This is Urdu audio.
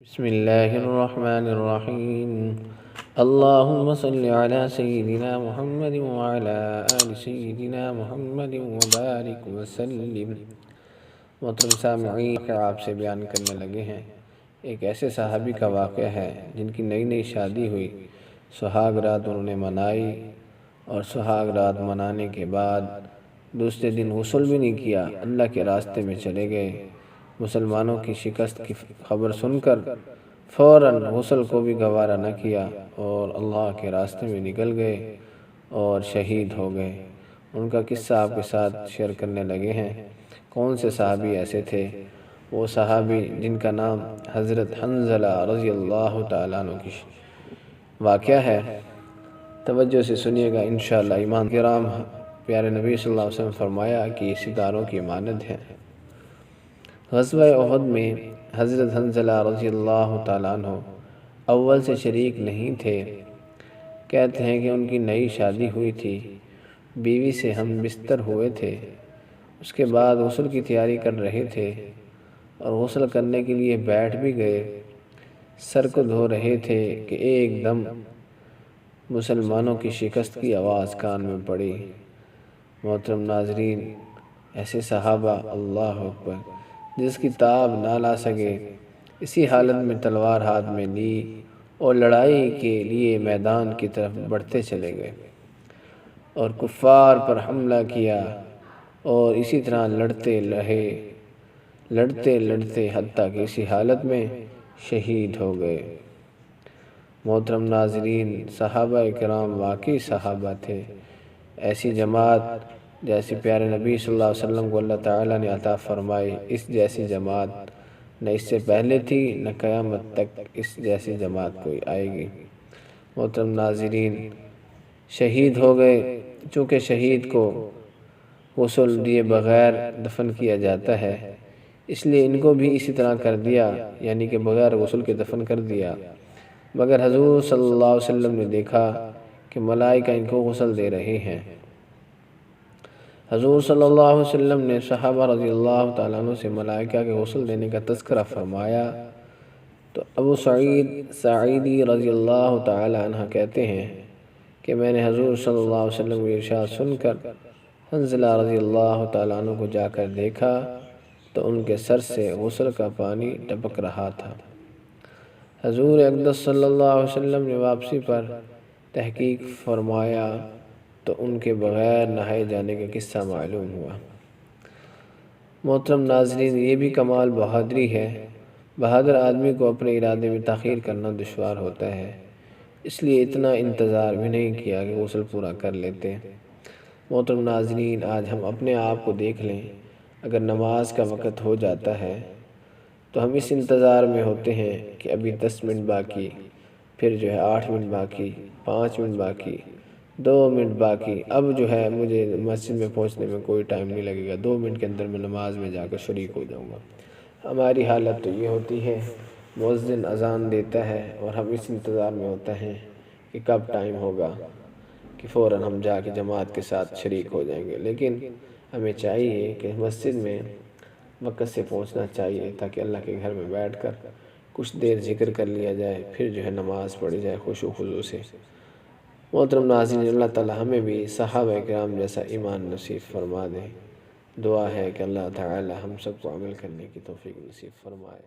بسم الله الرحمن الرحيم اللهم صل على سيدنا محمد وعلى آل سيدنا محمد وبارك وسلم۔ محترم سامعین، آپ سے بیان کرنے لگے ہیں ایک ایسے صحابی کا واقعہ ہے جن کی نئی نئی شادی ہوئی، سہاگ رات انہوں نے منائی، اور سہاگ رات منانے کے بعد دوسرے دن غسل بھی نہیں کیا، اللہ کے راستے میں چلے گئے۔ مسلمانوں کی شکست کی خبر سن کر فوراً غسل کو بھی گوارا نہ کیا اور اللہ کے راستے میں نکل گئے اور شہید ہو گئے۔ ان کا قصہ آپ کے ساتھ شیئر کرنے لگے ہیں۔ کون سے صحابی ایسے تھے؟ وہ صحابی جن کا نام حضرت حنظلہ رضی اللہ تعالیٰ عنہ کی واقعہ ہے۔ توجہ سے سنیے گا انشاءاللہ۔ ایمان کرام، پیارے نبی صلی اللہ علیہ وسلم فرمایا کہ یہ ستاروں کی مانند ہیں۔ غزوہ احد میں حضرت حنظلہ رضی اللہ تعالیٰ عنہ اول سے شریک نہیں تھے۔ کہتے ہیں کہ ان کی نئی شادی ہوئی تھی، بیوی سے ہم بستر ہوئے تھے، اس کے بعد غسل کی تیاری کر رہے تھے اور غسل کرنے کے لیے بیٹھ بھی گئے، سر کو دھو رہے تھے کہ ایک دم مسلمانوں کی شکست کی آواز کان میں پڑی۔ محترم ناظرین، ایسے صحابہ، اللہ اکبر، جس کی تاب نہ لا سکے، اسی حالت میں تلوار ہاتھ میں لی اور لڑائی کے لیے میدان کی طرف بڑھتے چلے گئے اور کفار پر حملہ کیا، اور اسی طرح لڑتے رہے، لڑتے حتیٰ کہ اسی حالت میں شہید ہو گئے۔ محترم ناظرین، صحابہ کرام واقعی صحابہ تھے، ایسی جماعت جیسے پیارے نبی صلی اللہ علیہ وسلم کو اللہ تعالیٰ نے عطا فرمائی، اس جیسی جماعت نہ اس سے پہلے تھی، نہ قیامت تک اس جیسی جماعت کوئی آئے گی۔ محترم ناظرین، شہید ہو گئے۔ چونکہ شہید کو غسل دیے بغیر دفن کیا جاتا ہے، اس لیے ان کو بھی اسی طرح کر دیا، یعنی کہ بغیر غسل کے دفن کر دیا۔ مگر حضور صلی اللہ علیہ وسلم نے دیکھا کہ ملائکہ ان کو غسل دے رہے ہیں۔ حضور صلی اللہ علیہ وسلم نے صحابہ رضی اللہ تعالیٰ عنہ سے ملائکہ کے غسل دینے کا تذکرہ فرمایا تو ابو سعید ساعدی رضی اللہ تعالیٰ عنہ کہتے ہیں کہ میں نے حضور صلی اللہ علیہ وسلم کی ارشاد سن کر حنظلہ رضی اللہ تعالیٰ عنہ کو جا کر دیکھا تو ان کے سر سے غسل کا پانی ٹپک رہا تھا۔ حضور اقدس صلی اللہ علیہ وسلم نے واپسی پر تحقیق فرمایا تو ان کے بغیر نہائے جانے کا قصہ معلوم ہوا۔ محترم ناظرین، یہ بھی کمال بہادری ہے۔ بہادر آدمی کو اپنے ارادے میں تاخیر کرنا دشوار ہوتا ہے، اس لیے اتنا انتظار بھی نہیں کیا کہ غسل پورا کر لیتے۔ محترم ناظرین، آج ہم اپنے آپ کو دیکھ لیں، اگر نماز کا وقت ہو جاتا ہے تو ہم اس انتظار میں ہوتے ہیں کہ ابھی 10 منٹ باقی، پھر 8 منٹ باقی، 5 منٹ باقی، 2 منٹ باقی، اب مجھے مسجد میں پہنچنے میں کوئی ٹائم نہیں لگے گا، 2 منٹ کے اندر میں نماز میں جا کر شریک ہو جاؤں گا۔ ہماری حالت تو یہ ہوتی ہے، مؤذن اذان دیتا ہے اور ہم اس انتظار میں ہوتے ہیں کہ کب ٹائم ہوگا کہ فوراً ہم جا کے جماعت کے ساتھ شریک ہو جائیں گے۔ لیکن ہمیں چاہیے کہ مسجد میں وقت سے پہنچنا چاہیے تاکہ اللہ کے گھر میں بیٹھ کر کچھ دیر ذکر کر لیا جائے، پھر نماز پڑھی جائے خشوع و خضوع سے۔ محترم ناظرین، اللہ تعالی ہمیں بھی صحابہ کرام جیسا ایمان نصیب فرما دے۔ دعا ہے کہ اللہ تعالی ہم سب کو عمل کرنے کی توفیق نصیب فرمائے۔